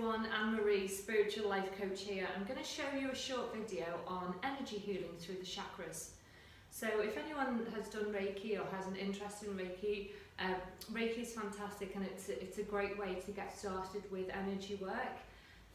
everyone, Anne-Marie, Spiritual Life Coach here. I'm going to show you a short video on energy healing through the chakras. So if anyone has done Reiki or has an interest in Reiki, Reiki is fantastic, and it's a great way to get started with energy work.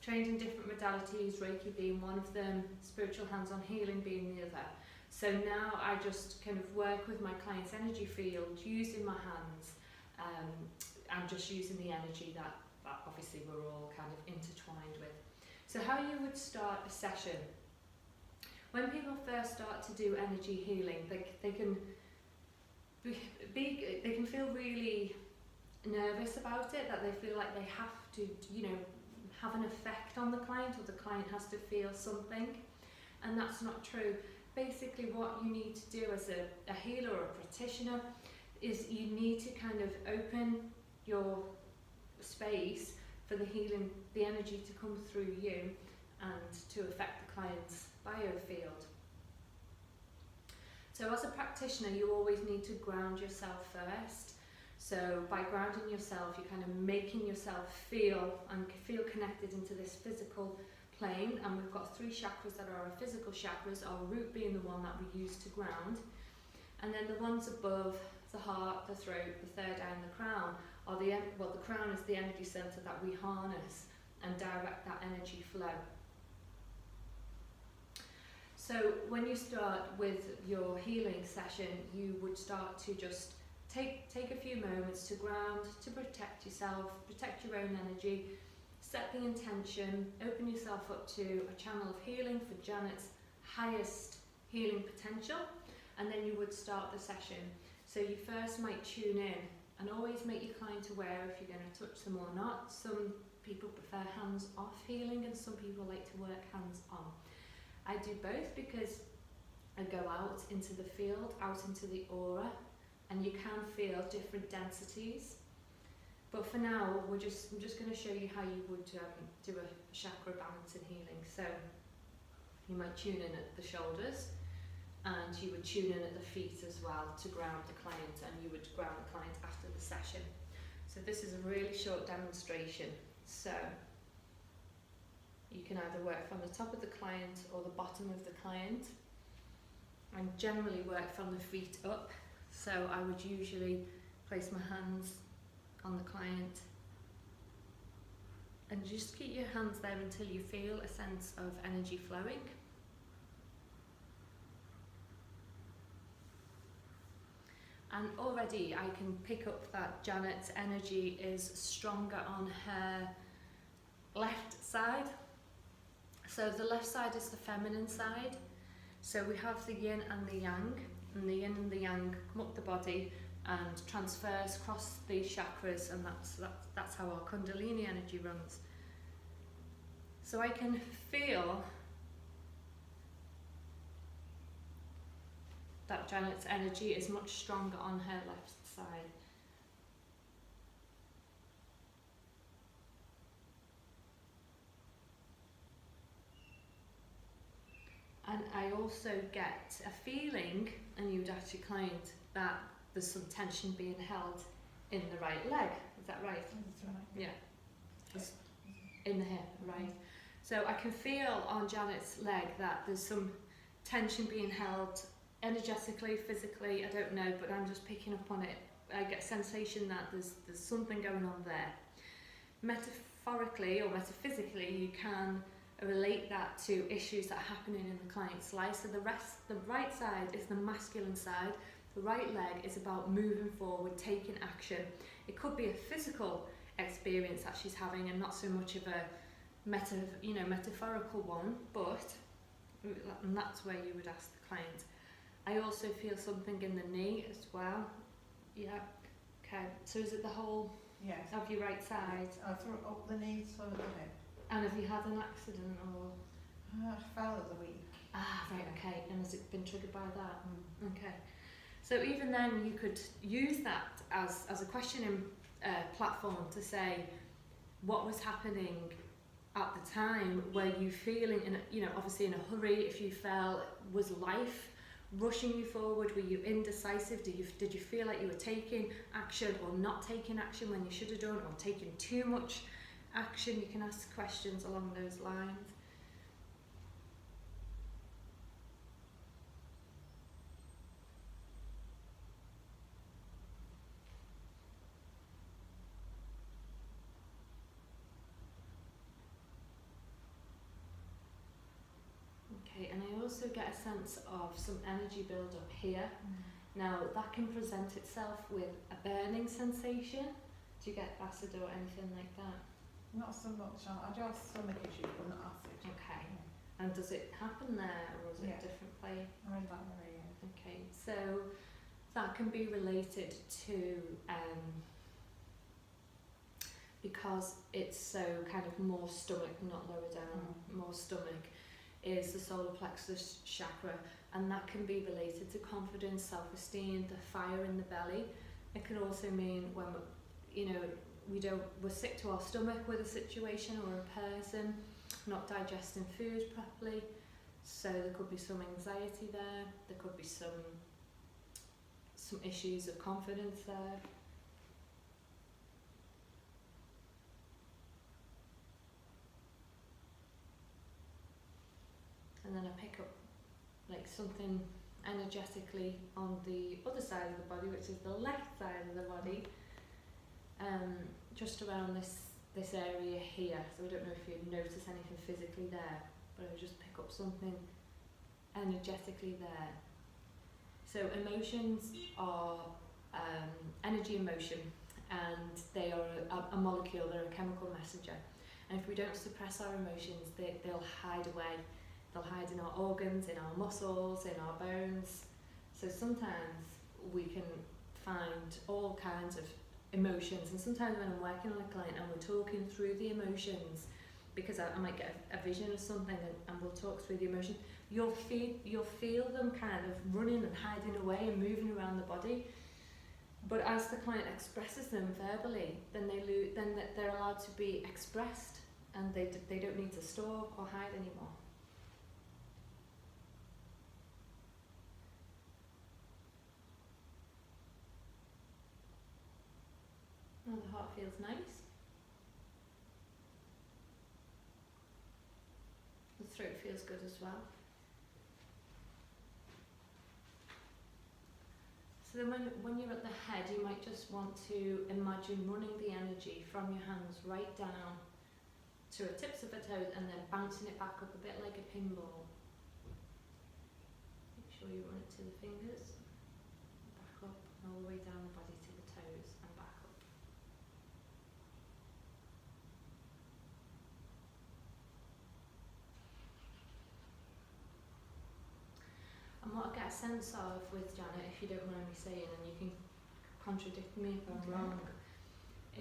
Trained in different modalities, Reiki being one of them, spiritual hands-on healing being the other. So now I just kind of work with my client's energy field, using my hands, and just using the energy that obviously we're all kind of intertwined with. So how you would start a session. When people first start to do energy healing, they can feel really nervous about it, that they feel like they have to, have an effect on the client, or the client has to feel something, and that's not true. Basically what you need to do as a healer or a practitioner is you need to kind of open your space for the healing, the energy to come through you and to affect the client's biofield. So as a practitioner, you always need to ground yourself first. So by grounding yourself, you're kind of making yourself feel connected into this physical plane. And we've got 3 chakras that are our physical chakras, our root being the one that we use to ground. And then the ones above, the heart, the throat, the third eye and the crown, are the crown is the energy center that we harness and direct that energy flow. So when you start with your healing session, you would start to just take a few moments to ground, to protect yourself, protect your own energy, set the intention, open yourself up to a channel of healing for Janet's highest healing potential, and then you would start the session. So you first might tune in, and always make your client aware if you're going to touch them or not. Some people prefer hands-off healing, and some people like to work hands-on. I do both because I go out into the field, out into the aura, and you can feel different densities. But for now, I'm just going to show you how you would do a chakra balance and healing. So you might tune in at the shoulders, and you would tune in at the feet as well to ground the client, and you would ground the client after the session. So this is a really short demonstration. So you can either work from the top of the client or the bottom of the client. I generally work from the feet up, so I would usually place my hands on the client, and just keep your hands there until you feel a sense of energy flowing. And already I can pick up that Janet's energy is stronger on her left side. So the left side is the feminine side. So we have the yin and the yang, and the yin and the yang come up the body and transfers across the chakras, and that's how our Kundalini energy runs. So I can feel that Janet's energy is much stronger on her left side. And I also get a feeling, and you'd ask your client, that there's some tension being held in the right leg. Is that right? That's right. Yeah. Just in the hip, right? So I can feel on Janet's leg that there's some tension being held energetically, physically, I don't know, but I'm just picking up on it. I get a sensation that there's something going on there. Metaphorically or metaphysically, you can relate that to issues that are happening in the client's life. So the right side is the masculine side. The right leg is about moving forward, taking action. It could be a physical experience that she's having, and not so much of a metaphorical one, and that's where you would ask the client. I also feel something in the knee as well. Yeah. Okay. So is it the whole of your right side? I threw it up the knee, so the hip. And have you had an accident or? I fell the week. Ah, right. Okay. And has it been triggered by that? Okay. So even then, you could use that as a questioning platform to say what was happening at the time. Were you feeling obviously in a hurry? If you fell, was life rushing you forward? Were you indecisive? Did you feel like you were taking action or not taking action when you should have done, or taking too much action, you can ask questions along those lines. Okay, and I also get a sense of some energy build up here. Now that can present itself with a burning sensation. Do you get acid or anything like that? Not so much. I do have stomach issues, but not acid. Okay. And does it happen there, or is it Yeah. a different place? I'm in that area. Okay, so that can be related to because it's so kind of more stomach, not lower down, more stomach, is the solar plexus chakra, and that can be related to confidence, self-esteem, the fire in the belly. It can also mean when we're sick to our stomach with a situation or a person, not digesting food properly. So there could be some anxiety there. There could be some issues of confidence there. And then I pick up like something energetically on the other side of the body, which is the left side of the body, just around this area here. So I don't know if you notice anything physically there, but I just pick up something energetically there. So emotions are energy in motion, and they are a molecule, they're a chemical messenger. And if we don't suppress our emotions, they'll hide away. They'll hide in our organs, in our muscles, in our bones. So sometimes we can find all kinds of emotions, and sometimes when I'm working on a client and we're talking through the emotions, because I might get a vision of something and we'll talk through the emotion, you'll feel them kind of running and hiding away and moving around the body. But as the client expresses them verbally, then they're allowed to be expressed, and they don't need to store or hide anymore. Oh, the heart feels nice. The throat feels good as well. So then when you're at the head, you might just want to imagine running the energy from your hands right down to the tips of the toes and then bouncing it back up a bit like a pinball. Make sure you run it to the fingers, back up and all the way down the body to the toes and back up. And what I get a sense of with Janet, if you don't mind me saying, and you can contradict me if I'm wrong,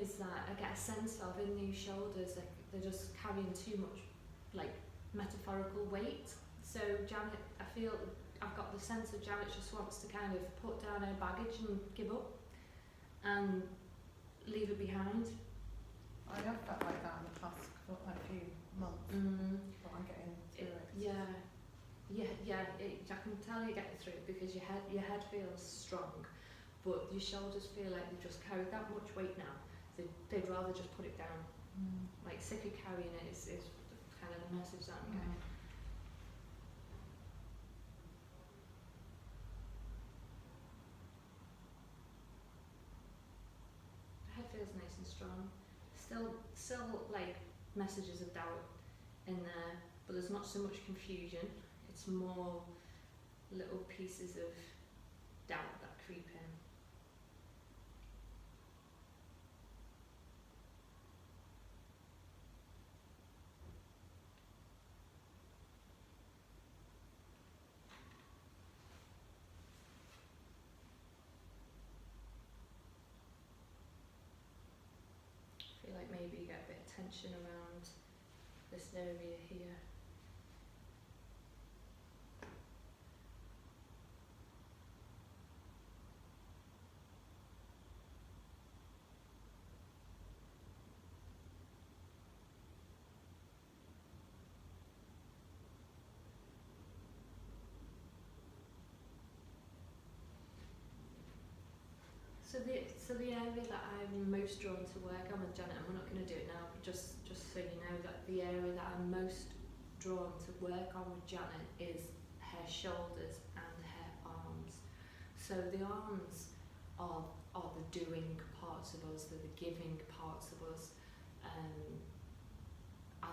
is that I get a sense of in these shoulders, like they're just carrying too much like metaphorical weight. So Janet, I feel I've got the sense of Janet just wants to kind of put down her baggage and give up and leave it behind. I have felt like that in the past a few months, but I'm getting through it. I can tell you get through it because your head feels strong, but your shoulders feel like they've just carried that much weight now. They'd rather just put it down. Like sick of carrying it is kind of the message that I'm getting. The head feels nice and strong. Still like messages of doubt in there, but there's not so much confusion. It's more little pieces of doubt that creep in. I feel like maybe you get a bit of tension around this area here. So the area that I'm most drawn to work on with Janet, and we're not going to do it now, but just so you know, that the area that I'm most drawn to work on with Janet is her shoulders and her arms. So the arms are the doing parts of us, they're the giving parts of us, and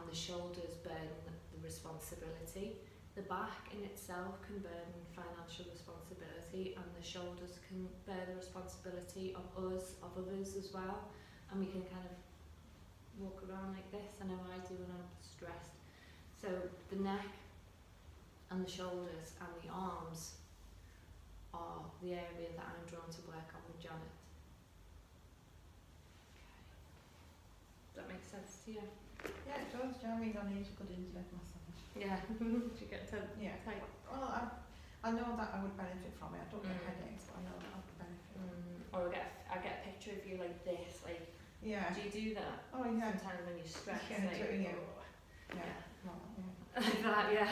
the shoulders burden the responsibility. The back in itself can burden financial responsibility, and the shoulders can bear the responsibility of us, of others as well. And we can kind of walk around like this. I know I do when I'm stressed. So the neck and the shoulders and the arms are the area that I'm drawn to work on with Janet. Okay. Does that make sense to you? Yeah, it does. Do you know what I mean? I need a good in-depth massage. Yeah. Do you get to Yeah. type? Well, I know that I would benefit from it. I don't get Mm. headaches, but I know that I would benefit. Or I get a picture of you like this, like, Yeah. do you do that? Oh, yeah. Sometimes when you're stressed, Yeah, like, yeah. oh, Yeah. yeah. Well, yeah. Like that, yeah.